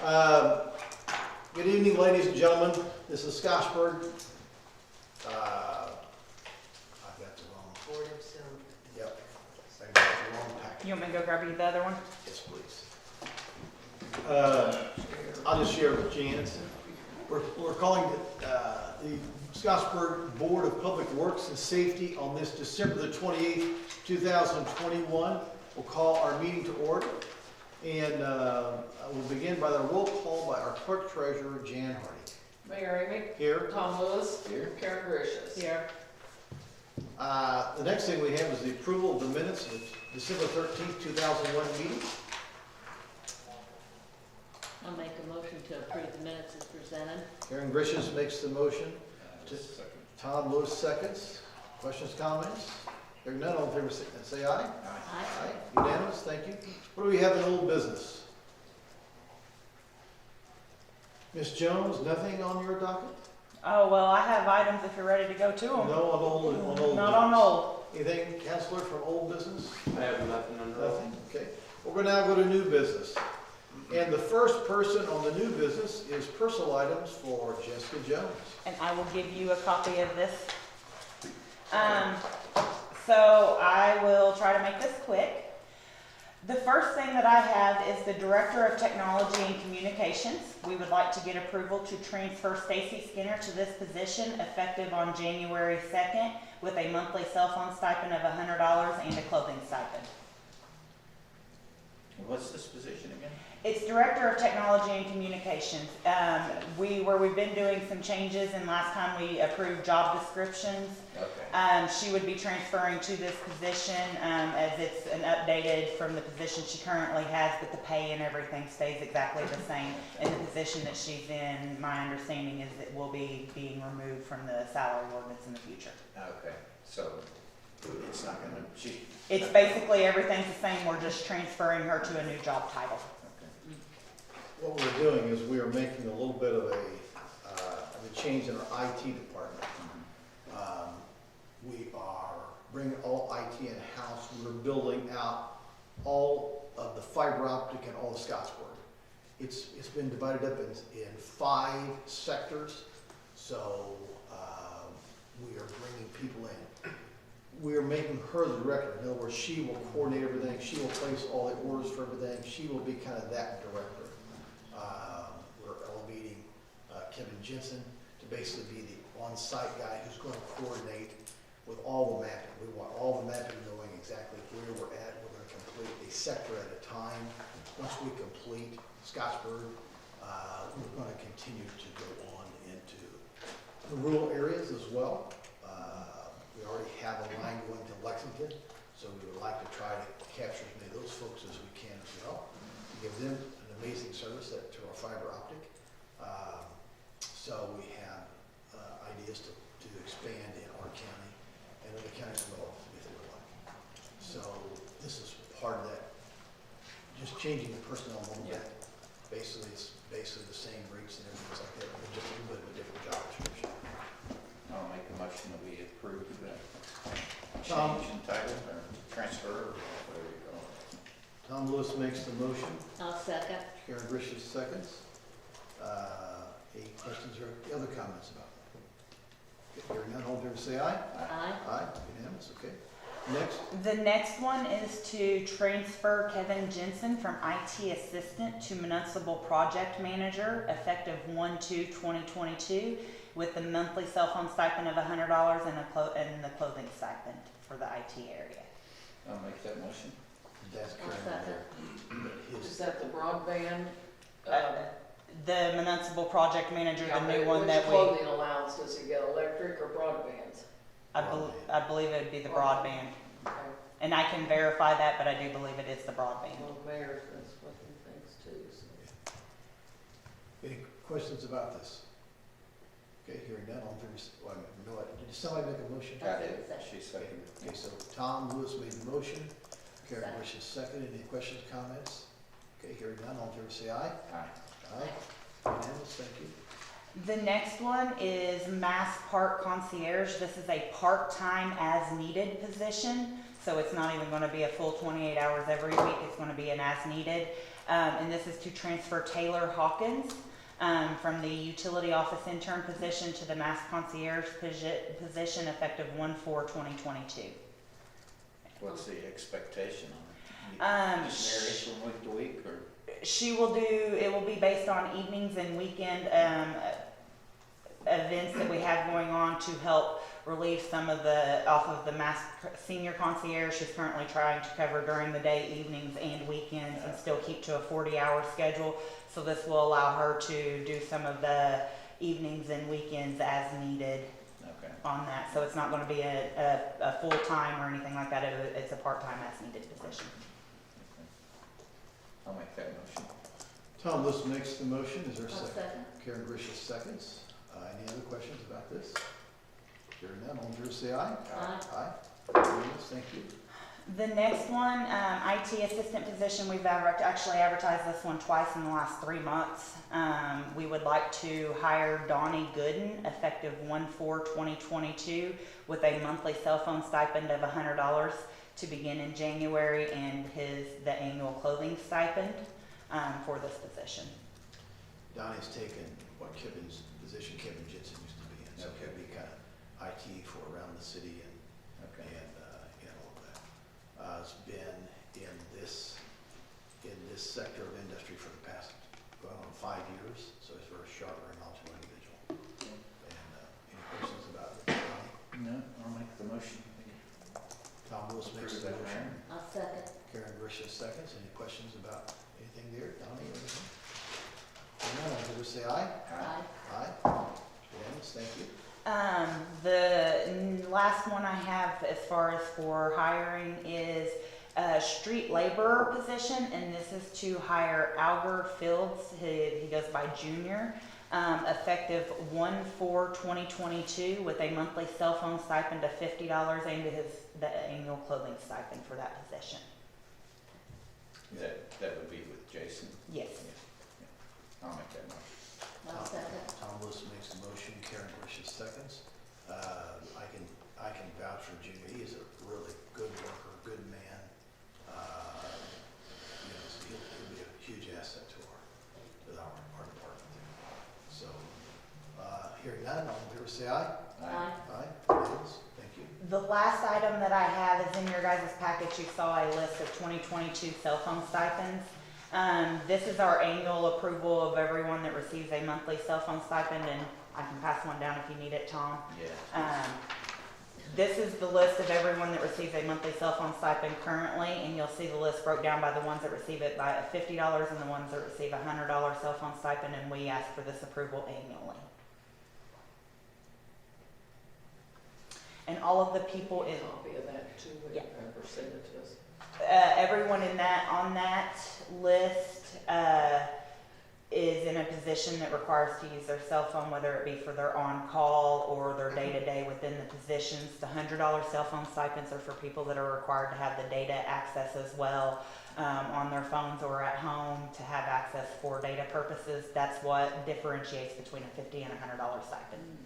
Good evening, ladies and gentlemen. This is Scottsburg. I've got the wrong. Board of Zoom. Yep. I got the wrong packet. You want me to go grab you the other one? Yes, please. I'll just share with Jan. We're calling the Scottsburg Board of Public Works and Safety on this December the 28th, 2021. We'll call our meeting to order. And we'll begin by the roll call by our clerk treasurer, Jan Hardy. Mayor Amy. Here. Tom Lewis. Here. Karen Gracious. Here. The next thing we have is the approval of the minutes of the December 13th, 2001 meeting. I'll make a motion to approve the minutes as presented. Karen Gracious makes the motion. Tom Lewis seconds. Questions, comments? Hearing none, all in favor say aye. Aye. Unanimous, thank you. What do we have in old business? Ms. Jones, nothing on your docket? Oh, well, I have items if you're ready to go to them. No, on old Not business. on old. Anything, Counselor, from old business? I have nothing under Nothing, okay. We're going to now go to new business. And the first person on the new business is personal items for Jessica Jones. And I will give you a copy of this. So I will try to make this quick. The first thing that I have is the Director of Technology and Communications. We would like to get approval to transfer Stacy Skinner to this position effective on January 2nd with a monthly cell phone stipend of $100 and a clothing stipend. What's this position again? It's Director of Technology and Communications. We've been doing some changes, and last time we approved job descriptions. Okay. She would be transferring to this position as it's an updated from the position she currently has, but the pay and everything stays exactly the same. And the position that she's in, my understanding is it will be being removed from the salary ordinance in the future. Okay, so it's not gonna, It's basically everything's the same, we're just transferring her to a new job title. What we're doing is we are making a little bit of a change in our IT department. We are bringing all IT in-house. We're building out all of the fiber optic and all the Scottsburg. It's been divided up in 5 sectors, so we are bringing people in. We are making her the director. In other words, she will coordinate everything. She will place all the orders for everything. She will be kind of that director. We're elevating Kevin Jensen to basically be the on-site guy who's going to coordinate with all the mapping. We want all the mapping knowing exactly where we're at. We're going to complete a sector at a time. Once we complete Scottsburg, we're going to continue to go on into the rural areas as well. We already have a line going to Lexington, so we would like to try to capture as many of those folks as we can as well. Give them an amazing service to our fiber optic. So we have ideas to expand in our county and other counties as well if they would like. So this is part of that, just changing the personnel a little bit. Basically, it's basically the same rates and everything like that, but just a little bit of a different job description. I'll make a motion that we approve that Tom. change in title or transfer or whatever you call it. Tom Lewis makes the motion. I'll second. Karen Gracious seconds. Any questions or other comments about that? Hearing none, all in favor say aye. Aye. Aye, unanimous, okay. Next, The next one is to transfer Kevin Jensen from IT Assistant to Municipal Project Manager effective 1/2/2022 with the monthly cell phone stipend of $100 and the clothing stipend for the IT area. I'll make that motion. that's I'll Karen there. But Is his, that the broadband? The Municipal Project Manager, the new one that Which we, clothing allowance does he get, electric or broadband? I believe it would be the broadband. Okay. And I can verify that, but I do believe it is the broadband. Well, mayor, that's what he thinks too, so. any questions about this? Okay, hearing none, all in favor, wait a minute, you know what, did somebody make a motion? I did. She seconded. Okay, so Tom Lewis made the motion, Karen Gracious seconded. Any questions, comments? Okay, hearing none, all in favor say aye. Aye. Aye, unanimous, thank you. The next one is Mass Park Concierge. This is a part-time as needed position. So it's not even gonna be a full 28 hours every week, it's gonna be an as needed. And this is to transfer Taylor Hawkins from the utility office intern position to the mass concierge position effective 1/4/2022. What's the expectation on it? Just varies from week to week, or? It will be based on evenings and weekend events that we have going on to help relieve some of off of the mass senior concierge who's currently trying to cover during the day, evenings and weekends and still keep to a 40-hour schedule. So this will allow her to do some of the evenings and weekends as needed Okay. on that. So it's not going to be a full-time or anything like that. It's a part-time as needed position. I'll make that motion. Tom Lewis makes the motion. Is there a I'll second? second. Karen Grisham seconds. Any other questions about this? Hearing none, all in favor say aye. Aye. Aye. Unanimous, thank you. The next one, IT assistant position, we've actually advertised this one twice in the last 3 months. We would like to hire Donnie Gooden effective 1/4/2022 with a monthly cell phone stipend of $100 to begin in January and the annual clothing stipend for this position. Donnie's taken what Kevin's position Kevin Jensen used to be in, so he'll be kind of IT for around the city and Okay. all of that. Has been in this sector of industry for the past, going on 5 years, so he's a very sharp, very knowledgeable individual. And any questions about it, Donnie? No, I'll make the motion. Tom Lewis makes Approve the that motion. hire. I'll second. Karen Grisham seconds. Any questions about anything there, Donnie, or anything? Hearing none, all in favor say aye. Aye. Aye. Unanimous, thank you. The last one I have as far as for hiring is a street laborer position, and this is to hire Alger Fields. He goes by Junior, effective 1/4/2022 with a monthly cell phone stipend of $50 and the annual clothing stipend for that position. That would be with Jason. Yes. I'll make that motion. I'll second. Tom Lewis makes the motion, Karen Grisham seconds. I can vouch for Junior. He is a really good worker, good man. He'll be a huge asset to our department there. So, hearing none, all in favor say aye. Aye. Aye. Unanimous, thank you. The last item that I have is in your guys' package. You saw a list of 2022 cell phone stipends. This is our annual approval of everyone that receives a monthly cell phone stipend, and I can pass one down if you need it, Tom. Yeah. This is the list of everyone that receives a monthly cell phone stipend currently, and you'll see the list broke down by the ones that receive it by $50 and the ones that receive a $100 cell phone stipend, and we ask for this approval annually. And all of the people in, Copy of that too, Yeah. or send it to us. everyone on that list, is in a position that requires to use their cell phone, whether it be for their on-call or their day-to-day within the positions. The $100 cell phone stipends are for people that are required to have the data access as well, on their phones or at home to have access for data purposes. That's what differentiates between a $50 and a $100 stipend.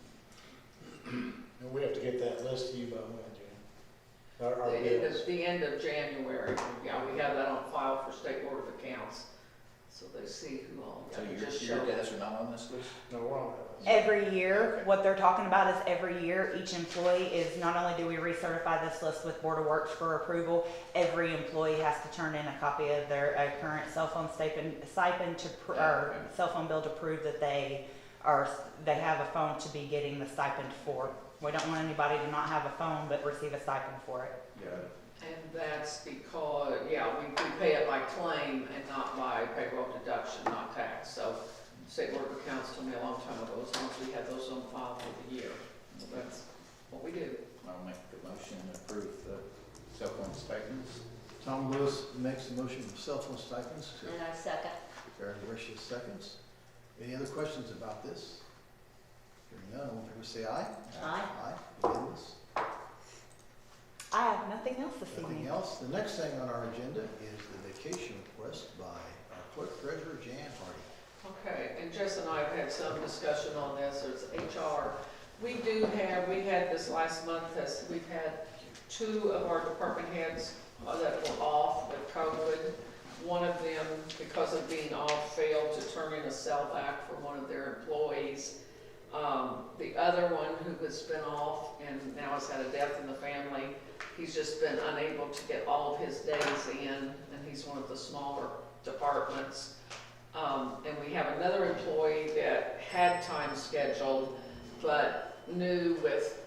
And we have to get that list to you by when, Jan? Our bills. The end of January, yeah, we have that on file for State Board of Accounts, so they see who all, So yeah, just your show. guys are not on this list? No, we're on that list. Every year, Okay. what they're talking about is every year, each employee is, not only do we recertify this list with Board of Works for approval, every employee has to turn in a copy of their current cell phone stipend to, or Okay. cell phone bill to prove that they have a phone to be getting the stipend for. We don't want anybody to not have a phone but receive a stipend for it. Got it. And that's because, yeah, we pay it by claim and not by payroll deduction, not tax. So State Board of Accounts told me a long time ago, as long as we have those on file for the year. So that's what we do. I'll make the motion and approve the cell phone stipends. Tom Lewis makes the motion for cell phone stipends. And I second. Karen Grisham seconds. Any other questions about this? Hearing none, all in favor say aye. Aye. Aye. Unanimous. I have nothing else this Nothing evening. else. The next thing on our agenda is the vacation request by our clerk treasurer, Jan Hardy. Okay, and Jess and I have had some discussion on this, there's HR. We had this last month, as we've had two of our department heads that were off with COVID. One of them, because of being off, failed to turn in a sellback for one of their employees. The other one who has been off and now has had a death in the family, he's just been unable to get all of his days in, and he's one of the smaller departments. And we have another employee that had time scheduled, but knew with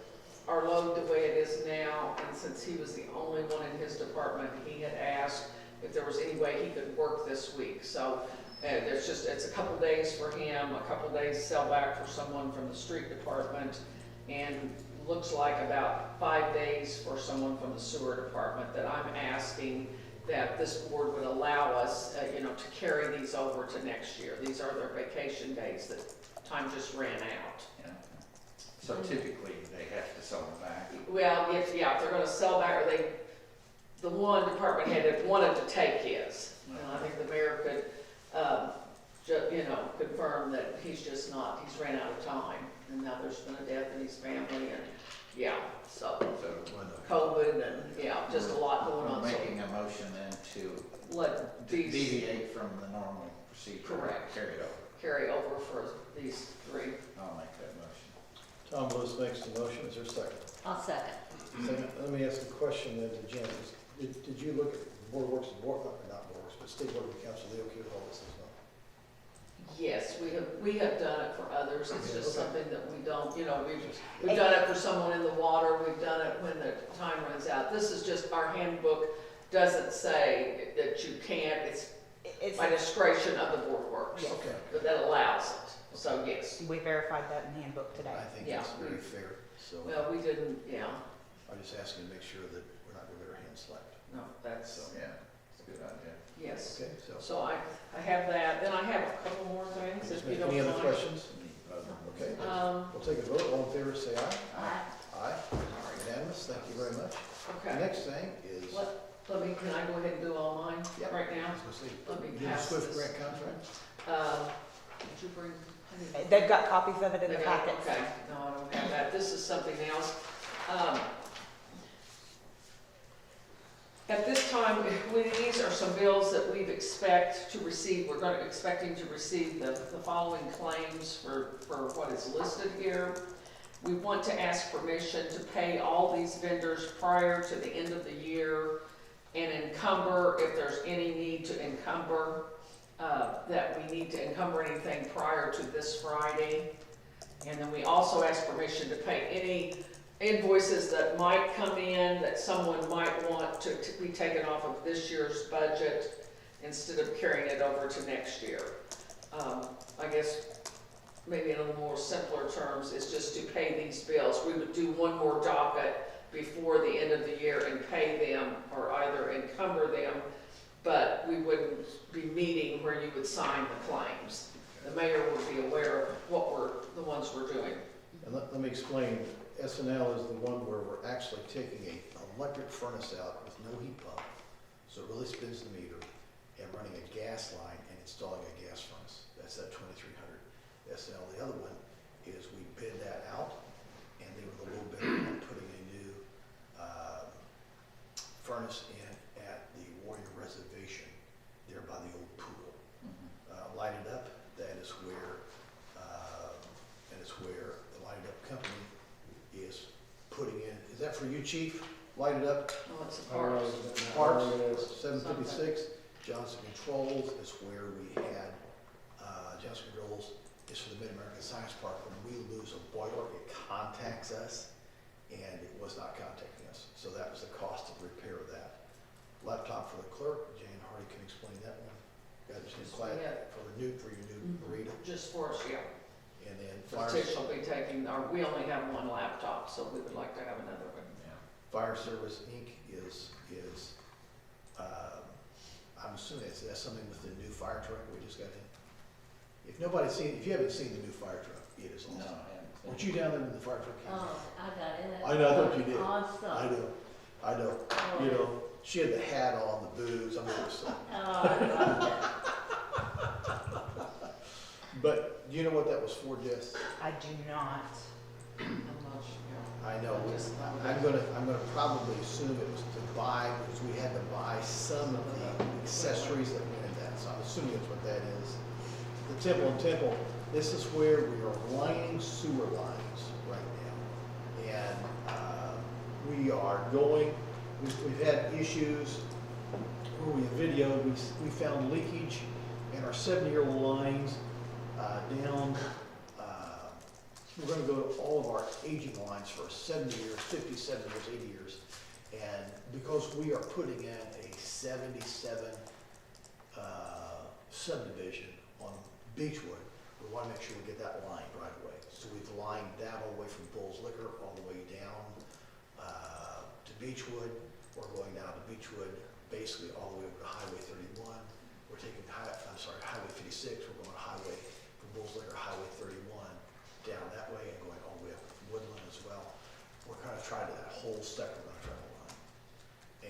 our load the way it is now, and since he was the only one in his department, he had asked if there was any way he could work this week. So it's a couple days for him, a couple days sell back for someone from the street department, and looks like about 5 days for someone from the sewer department, that I'm asking that this board would allow us, to carry these over to next year. These are their vacation days that time just ran out. Yeah. So typically, they have to sell them back. Well, if they're gonna sell back, or the one department head that wanted to take his, and I think the mayor could, confirm that he's ran out of time, and now there's been a death in his family, and, so, COVID, and, just a lot going on. We're So making a motion then to let these deviate from the normal procedure. Correct. Carry it over. carry over for these three. I'll make that motion. Tom Lewis makes the motion, is there a second? I'll second. Second, let me ask a question then to Jen. Did you look at Board of Works, not Board of Works, but State Board of Council, they okay with all this as well? Yes, we have done it for others, it's just Okay. something that we don't, we've done it for someone in the water, we've done it when the time runs out. This is just, our handbook doesn't say that you can't, it's by discretion of the Board of Works, Yes. Okay. but that allows it, so yes. We verified that in the handbook today. I think Yeah. that's very fair, so Well, we didn't, I'm just asking to make sure that we're not gonna get our hands slapped. no, that's, So, Yeah, it's a good idea. yes. okay, so. So I have that, then I have a couple more things, if you don't Any mind. other questions? Okay, we'll take a vote, all in favor, say aye. Aye, unanimous, thank you very much. The Okay, next thing is, can I go ahead and do all mine Yep. right now? I was gonna say, Let me do the pass Swift this. grant contract? Did you bring? They've got copies of it in the Okay, packets. Okay, no, I don't have that, this is something else. At this time, these are some bills that we've expecting to receive the following claims for what is listed here. We want to ask permission to pay all these vendors prior to the end of the year and encumber, if there's any need to encumber, that we need to encumber anything prior to this Friday. And then we also ask permission to pay any invoices that might come in that someone might want to be taken off of this year's budget instead of carrying it over to next year. I guess maybe in a little more simpler terms is just to pay these bills. We would do one more docket before the end of the year and pay them, or either encumber them, but we wouldn't be meeting where you would sign the claims. The mayor would be aware of the ones we're doing. And let me explain, SNL is the one where we're actually taking an electric furnace out with no heat pump, so it really spins the meter, and running a gas line and installing a gas furnace. That's that 2300 SNL. The other one is we bid that out, and they were the low bidder on putting a new furnace in at the Warrior Reservation, there by the old pool. Lighted Up, that is where the Lighted Up company is putting in, is that for you, chief? Lighted Up, Oh, it's a Parks, Parks. 756, Johnson Controls is where we had, Johnson Controls is for the Mid-American Science Park. When we lose a boiler, it contacts us, and it was not contacting us. So that was the cost of repair of that. Laptop for the clerk, Jane Hardy can explain that one. Got your Just class yet. for your new Rita. Just for us, yeah. And then Tish will be taking, we only have one laptop, so we would like to have another one. Fire Service Inc. is, I'm assuming that's something with the new fire truck we just got in. If you haven't seen the new fire truck, it is awesome. No, I haven't. Weren't you down there when the fire truck came? Oh, I got it. I know, I thought you did. Awesome. I know, Oh, you know, she had the hat on, the boots, I mean, it was so. Oh, I love it. But, do you know what that was for, Jess? I do not. I'm not sure. I know, I just know I'm gonna probably assume it was to buy, because we had to buy some of the accessories that went in that, so I'm assuming that's what that is. The Temple, this is where we are lining sewer lines right now. And, we are going, we've had issues where we have videoed, we found leakage in our 70-year-old lines, down, we're gonna go to all of our aging lines for 70 years, 50, 70 years, 80 years. And because we are putting in a 77 subdivision on Beechwood, we wanna make sure we get that lined right away. So we've lined that all the way from Bull's Liquor, all the way down to Beechwood. We're going down to Beechwood, basically all the way over to Highway 31. We're taking, Highway 56, we're going highway, from Bull's Liquor, Highway 31, down that way and going all the way up to Woodland as well. We're kind of trying to, that whole sector of our travel line.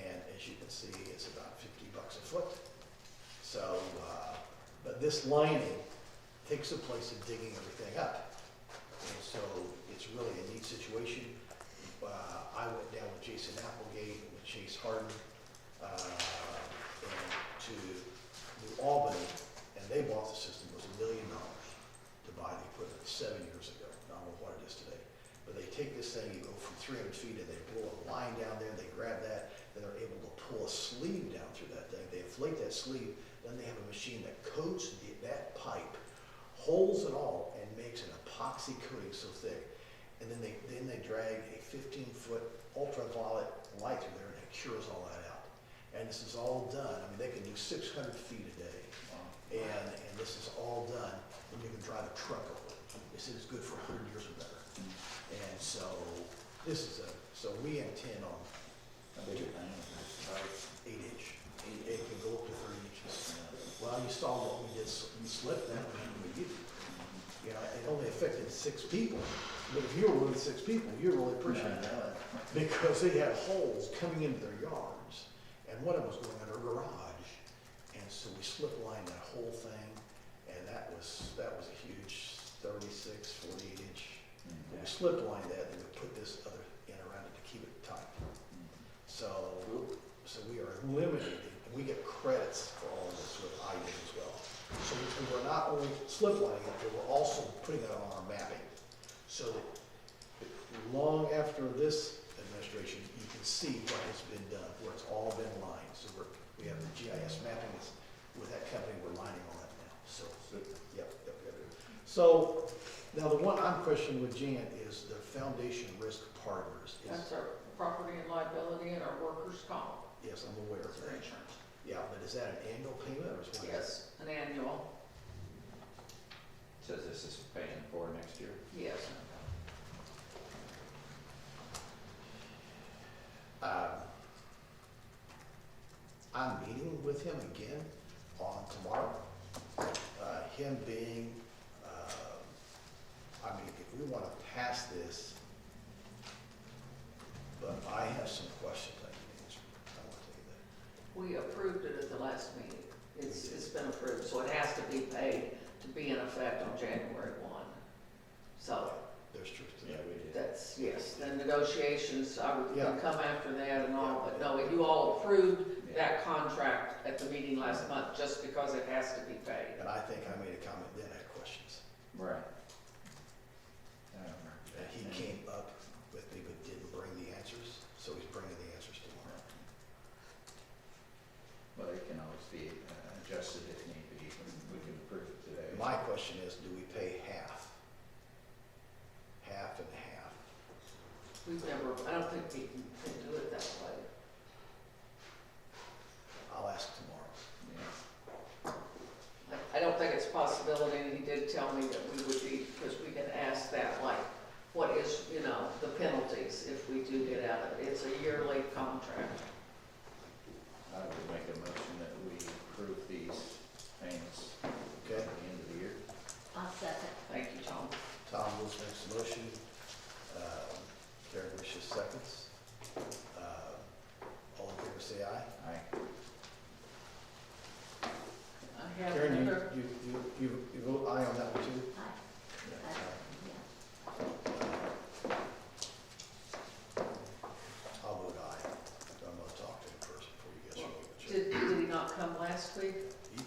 And as you can see, it's about $50 a foot. So, but this lining takes the place of digging everything up. And so it's really a neat situation. I went down with Jason Applegate, with Chase Harden, and to New Albany, and they bought the system. It was $1 million to buy the equipment 7 years ago. I don't know what it is today. But they take this thing, you go from 300 feet, and they blow a line down there, they grab that, then they're able to pull a sleeve down through that thing. They inflate that sleeve, then they have a machine that coats that pipe, holes it all, and makes an epoxy coating so thick. And then they drag a 15-foot ultraviolet light through there, and it cures all that out. And this is all done. I mean, they can do 600 feet a day. And this is all done, and you can drive a truck over it. This is good for 100 years or better. And so, so we intend on How big a thing is this? About 8-inch. It can go up to 30 inches. Well, you saw what we did, we slipped that one with you. You know, it only affected 6 people. But if you were with 6 people, you really appreciate that. Because they had holes coming into their yards, and one of them was going in our garage. And so we slip lined that whole thing, and that was a huge 36, 48 inch. We slip lined that, and we put this other in around it to keep it tight. So we are eliminating, and we get credits for all of this with items as well. So we're not only slip lining it, but we're also putting it on our mapping. So that long after this administration, you can see what has been done, where it's all been lined. So we have the GIS mapping with that company, we're lining all that now. So, yep. So, now the one I'm questioning with Jan is the foundation risk partners. That's our property and liability and our workers' comp. Yes, I'm aware of That's our that. insurance. Yeah, but is that an annual payment or is it? Yes, an annual, Says this is paying for next year. yes. I'm meeting with him again on tomorrow. Him being, I mean, if we want to pass this, but I have some questions I can answer. I want to tell you that. We approved it at the last meeting. It's been approved, so it has to be paid to be in effect on January 1. So There's truth to Yeah, that. we did. that's, yes, the negotiations, I would Yeah. come after that and all, but Yeah. no, you all approved that contract at the meeting last month just because it has to be paid. And I think I made a comment then, I had questions. Right. And he came up with me but didn't bring the answers, so he's bringing the answers tomorrow. Well, it can always be adjusted if need be. We can approve it today. My question is, do we pay half? Half and half? We've never, I don't think we can do it that way. I'll ask tomorrow. Yeah. I don't think it's a possibility, and he did tell me that we would be, because we had asked that, like, what is, the penalties if we do get out of it? It's a yearly contract. I would make a motion that we approve these payments at Okay? the end of the year. I'll second. Thank you, Tom. Tom Woods makes the motion. Karen Wishes seconds. All in favor say aye. Aye. I have Karen, another, you vote aye on that one too? Aye. Yeah, Aye. aye. Yeah. last week?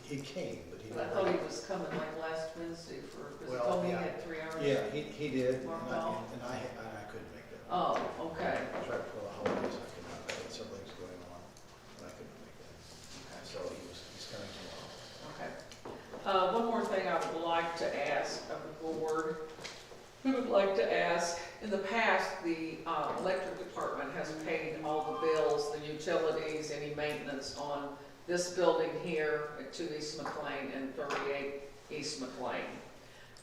He came, but he But I thought he was coming like last Wednesday because he Well, told me he yeah. had 3 hours. Yeah, he did, and Mark I, off. and I couldn't make that. Oh, okay. I tried to pull the holidays, I could not, I had several things going on, and I couldn't make that. So he's coming tomorrow. Okay. One more thing I would like to ask of the board. We would like to ask, in the past, the electric department has paid all the bills, the utilities, any maintenance on this building here at 2 East McLean and 38 East McLean.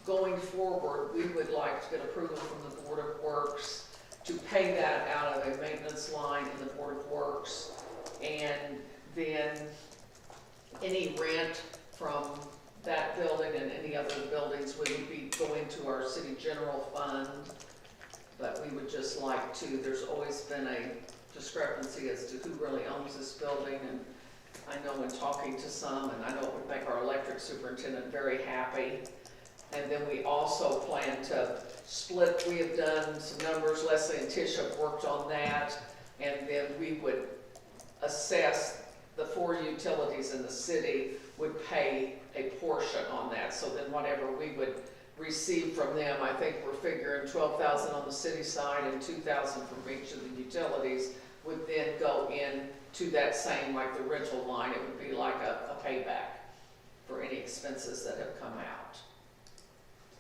Going forward, we would like to get approval from the Board of Works to pay that out of a maintenance line in the Board of Works. And then any rent from that building and any other buildings would be going to our city general fund. But we would just like to, there's always been a discrepancy as to who really owns this building. And I know in talking to some, and I know it would make our electric superintendent very happy. And then we also plan to split, we have done some numbers, Leslie and Tish have worked on that. And then we would assess the 4 utilities in the city would pay a portion on that. So then whatever we would receive from them, I think we're figuring 12,000 on the city side and 2,000 from each of the utilities would then go in to that same, like the rental line. It would be like a payback for any expenses that have come out.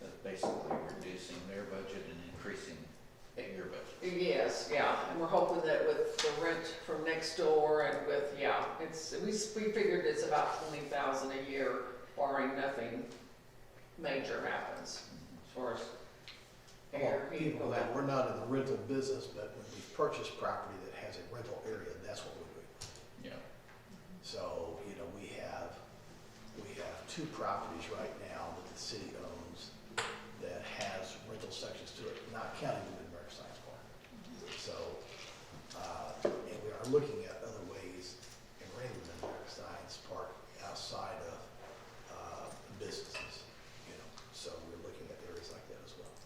That's basically reducing their budget and increasing your budget. Yes, yeah, and we're hoping that with the rent from next door and with, yeah, we figured it's about 20,000 a year, barring nothing major happens, as far as air, Well, heat, people all that, that. we're not in the rental business, but when we purchase property that has a rental area, that's what we're doing. Yeah. So, we have 2 properties right now that the city owns that has rental sections to it, not counting the Midwestern Science Park. So, and we are looking at other ways in renting the Midwestern Science Park outside of businesses, so we're looking at areas like that as well.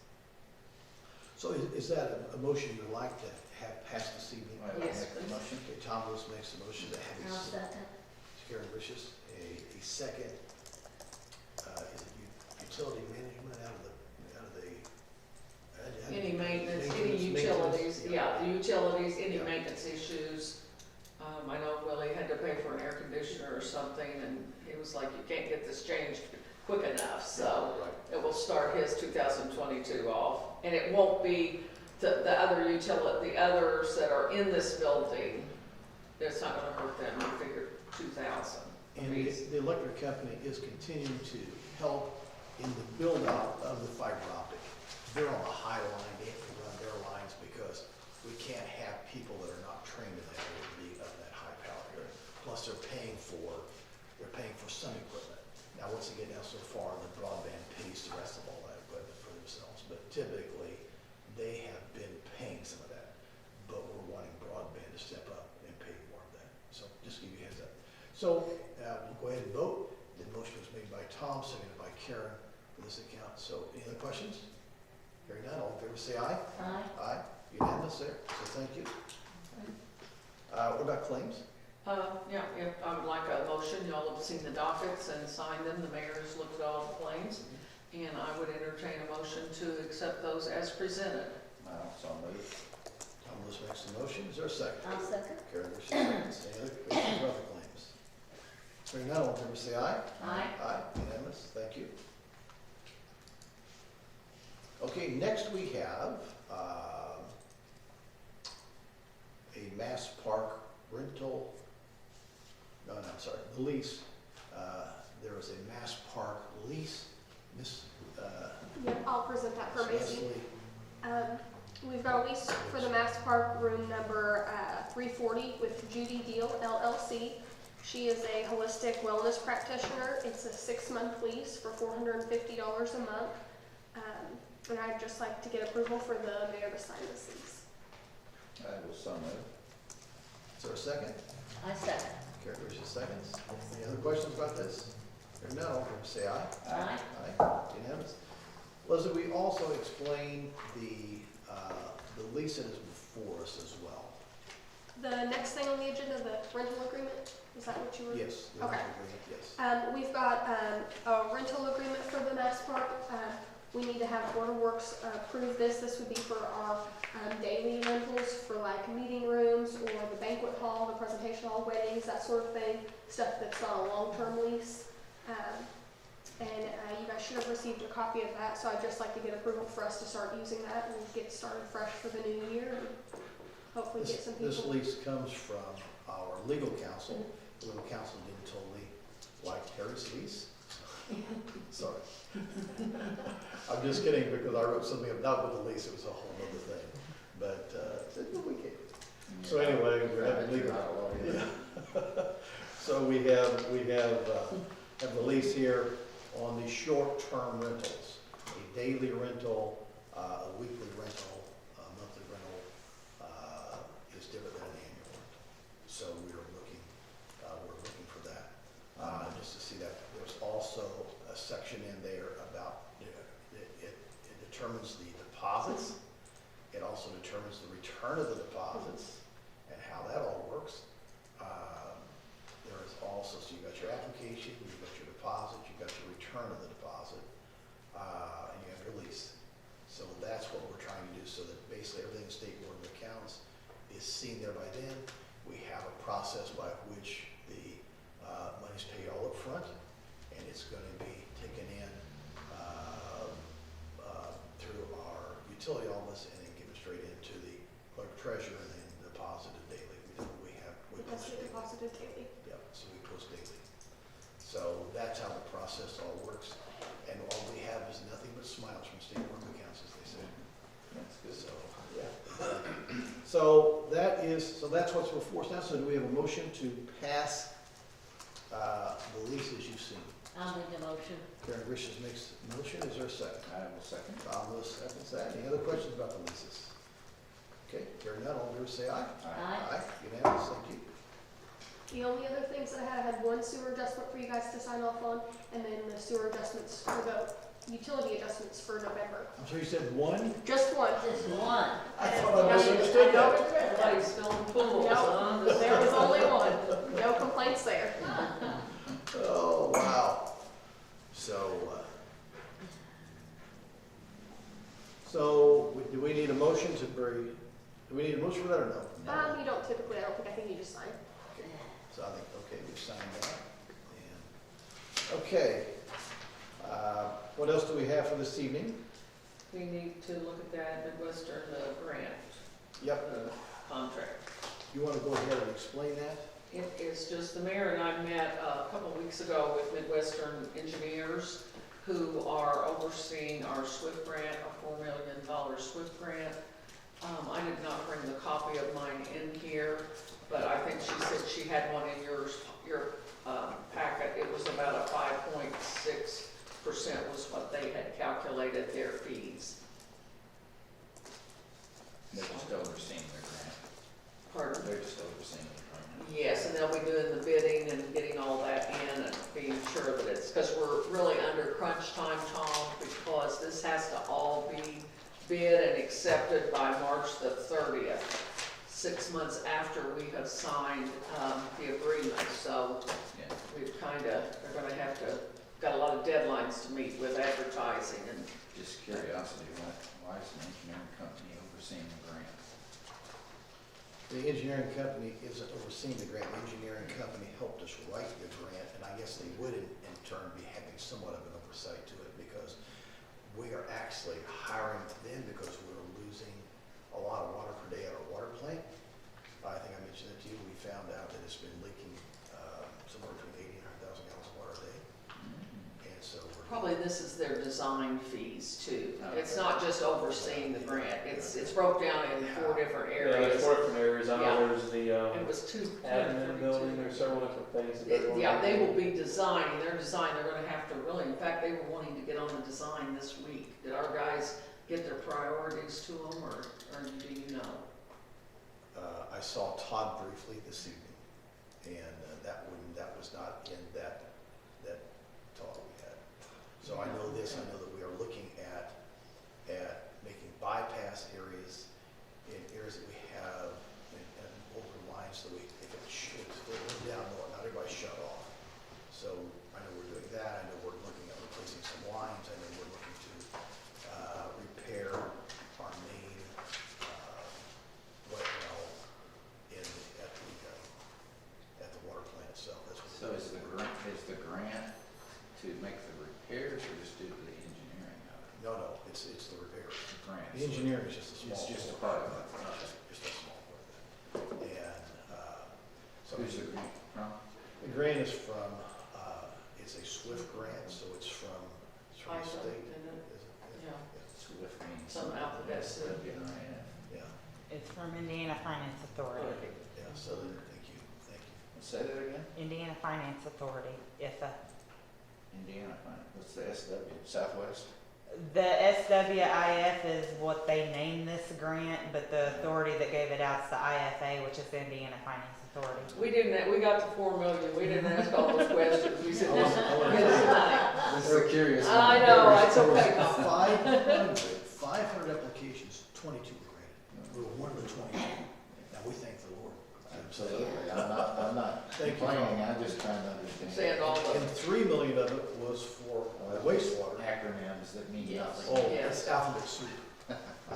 So is that a motion you'd like to have passed this evening? I Yes, make the please. motion. Okay, Tom Lewis makes the motion to have I'll a second. Karen Vicious, a second, is it utility management out of the, Any maintenance, any Maintenance, utilities, yeah, the utilities, any Yeah. maintenance issues. I know Willie had to pay for an air conditioner or something, and he was like, you can't get this changed quick enough, so Right. it will start his 2022 off. And it won't be the other utility, the others that are in this building, it's not gonna hurt them, I figured 2,000. And the electric company is continuing to help in the build-out of the fiber optic. They're on the high line, they have to run their lines because we can't have people that are not trained in that area be up in that high power area. Plus they're paying for some equipment. Now, once they get down so far, the broadband pays the rest of all that equipment for themselves. But typically, they have been paying some of that, but we're wanting broadband to step up and pay more of that. So just give you a heads up. So we'll go ahead and vote. The motion was made by Tom, seconded by Karen for this account. So any other questions? Hearing none, all in favor say aye. Aye. Aye, unanimous there, so thank you. What about claims? Yeah, I would like a motion, y'all have seen the dockets and signed them, the mayor's looked at all the claims, and I would entertain a motion to accept those as presented. So moved. Tom Lewis makes the motion, is there a second? I'll second. Karen Bush seconds, any other questions about the claims? Hearing none, all in favor say aye. Aye. Aye, unanimous, thank you. Okay, next we have a Mass Park rental, I'm sorry, the lease. There is a Mass Park lease, Miss Yep, I'll present that for Macy. Leslie. We've got a lease for the Mass Park room number 340 with Judy Deal LLC. She is a holistic wellness practitioner. It's a 6-month lease for $450 a month. And I'd just like to get approval for the mayor to sign this lease. I will so move. Is there a second? I second. Karen Bush seconds. Any other questions about this? Hearing none, all in favor say aye. Aye. Aye, unanimous. Leslie, we also explained the lease that is before us as well. The next thing on the agenda, the rental agreement, is that what you were? Yes, the Okay. rental agreement, yes. We've got, a rental agreement for the Mass Park. We need to have Board of Works approve this. This would be for our, daily rentals for like meeting rooms or the banquet hall, the presentation hall, weddings, that sort of thing. Stuff that's on a long-term lease. You guys should have received a copy of that, so I'd just like to get approval for us to start using that and get started fresh for the new year and hopefully get some people. This lease comes from our legal counsel. The legal counsel didn't totally like Terry's lease. Sorry. I'm just kidding because I wrote something about with the lease, it was a whole other thing. But, we can. So anyway, we're having legal. Yeah. So we have the lease here on the short-term rentals. A daily rental, a weekly rental, a monthly rental, is different than an annual rental. So we're looking for that. Just to see that, there's also a section in there about, it determines the deposits. It also determines the return of the deposits and how that all works. There is also, so you've got your application, you've got your deposit, you've got your return of the deposit, and you have your lease. So that's what we're trying to do, so that basically everything in State Board of Accounts is seen there by then. We have a process by which the money's paid all up front, and it's going to be taken in through our utility office and then given straight into the clerk treasurer and then deposited daily. We That's post daily. deposited daily. Yep, so we post daily. So that's how the process all works, and all we have is nothing but smiles from State Board of Accounts, as they say. That's good. So, yeah. So that's what's before us now. So do we have a motion to pass the leases you've seen? I'll make the motion. Karen Grisham makes the motion. Is there a second? I will second. Tom Lewis seconds that. Any other questions about the leases? Okay, hearing none, all in favor say aye. Aye. Unanimous, thank you. The only other things that I had one sewer adjustment for you guys to sign off on, and then the sewer adjustments for the utility adjustments for November. I'm sorry, you said one? Just one. Just one. I thought I misunderstood that. Everybody's filling pools, huh? No, there was only one. No complaints there. Oh, wow. So, do we need a motion to do we need a motion for that or no? You don't typically, I think you just sign. So I think, okay, we've signed that. And, okay. What else do we have for this evening? We need to look at that Midwestern Grant Yep. contract. You want to go ahead and explain that? It is just, the mayor and I met a couple of weeks ago with Midwestern engineers who are overseeing our SWIFT grant, a $4 million SWIFT grant. I did not bring the copy of mine in here, but I think she said she had one in your packet. It was about a 5.6% was what they had calculated their fees. They're just overseeing their grant. Pardon? They're just overseeing the grant. Yes, and they'll be doing the bidding and getting all that in and being sure that it's, because we're really under crunch time, Tom, because this has to all be bid and accepted by March the 30th, 6 months after we have signed the agreement. So Yeah. we've they're gonna have to, got a lot of deadlines to meet with advertising and Just curiosity, why is an engineering company overseeing the grant? The engineering company isn't overseeing the grant. The engineering company helped us write the grant, and I guess they would in turn be having somewhat of an oversight to it because we are actually hiring them because we're losing a lot of water per day at our water plant. I think I mentioned that to you. We found out that it's been leaking somewhere between 80 and 100,000 gallons of water a day. And so we're probably this is their design fees too. Oh, It's okay. not just overseeing the grant. It's broke down in 4 different Yeah, there's areas. 4 different areas. I Yeah. know there's the It was two. admin building, there's several different things. that they're going Yeah, on. they will be designing, their design, they're gonna have to really, in fact, they were wanting to get on the design this week. Did our guys get their priorities to them, or do you know? I saw Todd briefly this evening, and that was not in that talk we had. So I know this, I know that we are looking at making bypass areas in areas that we have in older grant to make the repairs or just do the engineering of it? No, it's the repairs. The grant. The engineering is just a small. It's just a part. part of it. Just a small part of it. And, so Who's the grant from? the grant is from, it's a SWIFT grant, so it's from the ISO, state. isn't it? Is it? Yeah. Swift means. Some alphabet soup. SWIF. Yeah, It's from Indiana Finance Authority. yeah, so thank you. Say that again? Indiana Finance Authority, IFA. Indiana, what's the SW, Southwest? The SWIF is what they named this grant, but the authority that gave it out is the IFA, which is the Indiana Finance Authority. We got the 4 million, we didn't ask all those questions, we said, I just wanna get us say- money. This is a curious one. I know, it's okay. 500 applications, 22 were granted. We were one of the 22. Now, we thank the Lord. Absolutely, I'm not Thank you. complaining, I'm just trying to understand. Saying all And the, 3 million of it was for wastewater. Acronyms that mean Yes. nothing. Oh, Yes. it's alphabet soup.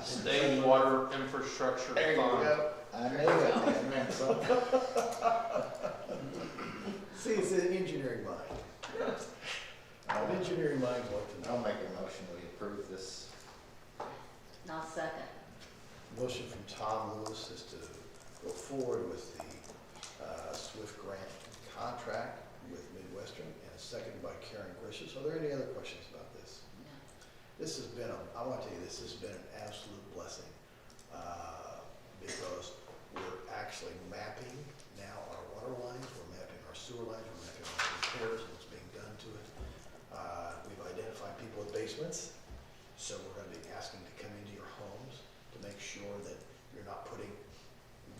State Water Infrastructure there you Fund. go. I knew it meant something. See, it's an engineering mind. An engineering mind like to I'll know. make a motion, we approve this. I'll second. Motion from Tom Lewis is to go forward with the SWIFT grant contract with Midwestern, and seconded by Karen Grisham. Are there any other questions about this? This has been, I want to tell you, this has been an absolute blessing, because we're actually mapping now our water lines, we're mapping our sewer lines, we're mapping our repairs, what's being done to it. We've identified people with basements, so we're gonna be asking to come into your homes to make sure that you're not putting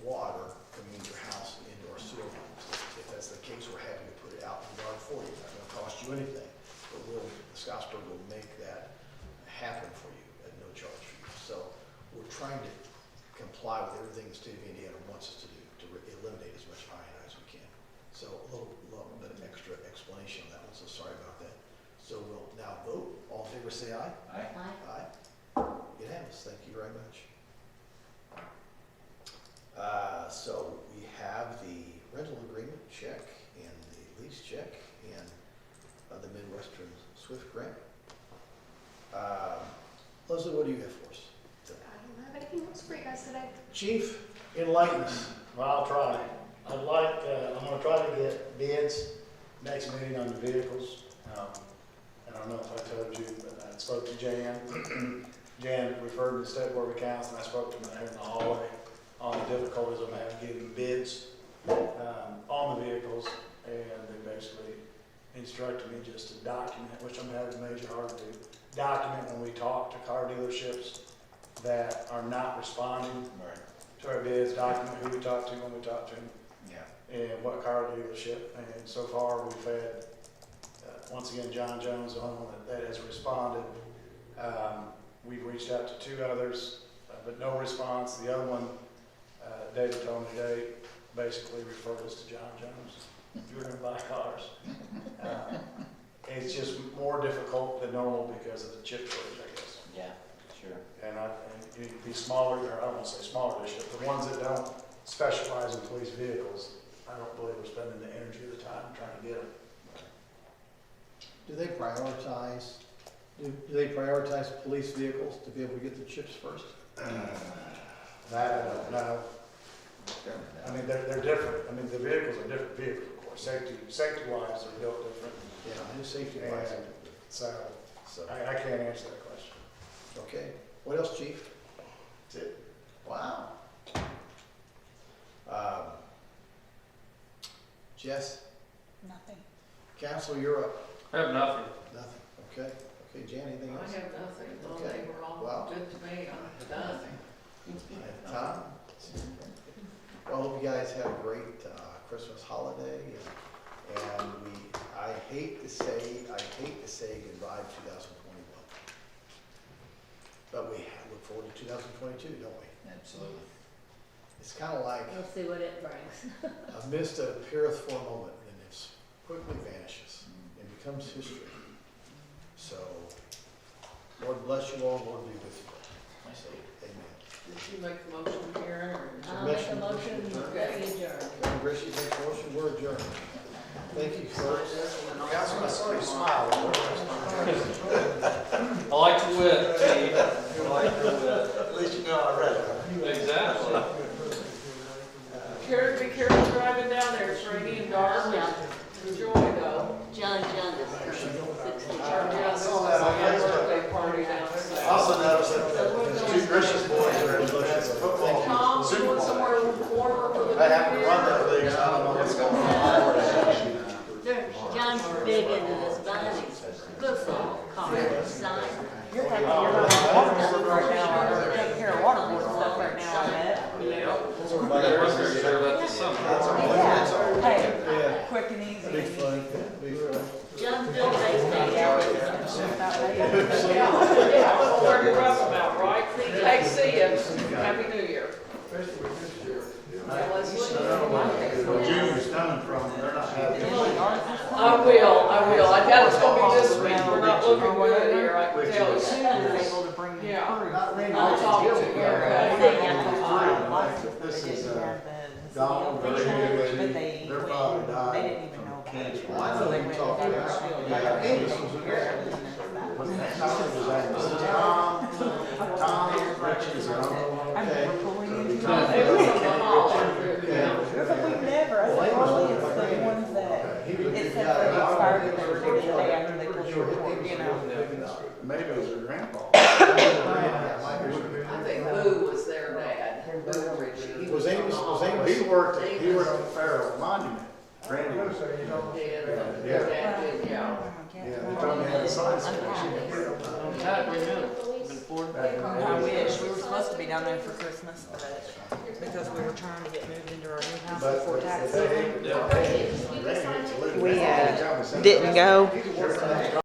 water coming into your house into our sewer lines. If that's the case, we're happy to put it out in the yard for you, it's not gonna cost you anything, but Scottsburg will make that happen for you at no charge for you. So we're trying to comply with everything the state of Indiana wants us to do, to eliminate as much INI as we can. So a little bit of extra explanation on that one, so sorry about that. So we'll now vote. All in favor, say aye. Aye. Aye. Aye. Unanimous, thank you very much. So we have the rental agreement check and the lease check and the Midwestern SWIFT grant. Leslie, what do you have for us? I don't have anything else for you guys today. Chief, enlighten us. Well, I'll try. I'm gonna try to get bids next meeting on the vehicles. I don't know if I told you, but I spoke to Jan. Jan referred to the State Board of Accounts, and I spoke to him there in the hallway on the difficulties I'm having getting bids on the vehicles, and they basically instructed me just to document, which I'm having a major hard to do, document when we talk to car dealerships that are not responding Right. to our bids, document who we talk to when we talk to them, Yeah. and what car dealership. And so far, we've had, once again, John Jones, the only one that has responded. We've reached out to 2 others, but no response. The other one, David told me today, basically referred us to John Jones. If you're gonna buy cars. It's just more difficult than normal because of the chip shortage, I guess. Yeah, sure. And the smaller, or I don't want to say smaller dealerships, the ones that don't specialize in police vehicles, I don't believe we're spending the energy or the time trying to get them. Do they prioritize, police vehicles to be able to get the chips first? That, I don't know. I mean, they're different. I mean, the vehicles are different vehicles, of course. Safety wise, they're built different. Yeah, and safety wise. And so, So, I can't answer that question. okay. What else, chief? That's it. Wow. Jess, Nothing. council, you're up. I have nothing. Nothing. Okay. Okay, Jan, anything I else? have nothing, no, Okay. they were all Wow. good to me, I'm done. Tom? Well, hope you guys had a great Christmas holiday, and I hate to say goodbye to 2021. But we look forward to 2022, don't we? Absolutely. It's kind of like We'll see what it brings. a mist that appeareth for a moment, and it quickly vanishes and becomes history. So, Lord bless you all, Lord be with you. I say amen. Did you make the motion, Karen, or? I'll make a motion that we adjourn. Karen Gracie makes a motion, we're adjourned. Thank you, folks. Councilman, I saw you smile. I like your wit, Steve. I like your wit. At least you know I read it. Exactly. Be careful driving down there, it's rainy and dark, enjoy though. John is 60. I saw that on birthday party down there. Also noticed that the two Grisham boys are in the football Tom, you Super want Bowl. somewhere warmer for the I happen to run that league, so I don't know what's going on. John's big into this binding, football, card, sign. You're taking care of waterboard right now, or taking care of waterboard stuff right now, I bet. Yeah. We're sure about this summer. Yeah, hey, quick and easy. Big fun, big fun. John's still baseball. Yeah, I don't know where you're up about, right? Hey, see ya, happy New Year. Yeah, Leslie? Junior's coming from, they're not happy. I will, I doubt it's gonna be this week, we're not looking good here, I can tell Was you. able to bring them Yeah. through. I'll talk to you, okay? This is, But Donald, they their went, father they died. didn't even know about it. Well, I know they can talk to us. Yeah. Tom, Richie's their uncle. I remember pulling into It was on the hall. It was like, we never, I said, Harley, it's the ones that, it said that they expired, but they were due the day after they pulled your report, you know. Maybe it was her grandpa. I think Boo was their dad, Boo and Richie. Was Amos, He worked at the Farrell Monument. Randy was. Their dad did, yeah. Yeah, they told me they had a science station. I wish, we were supposed to be down there for Christmas, but because we were trying to get moved into our new house But before tax they- season. Randy gets a little- We, They tell me something. didn't go. Everything's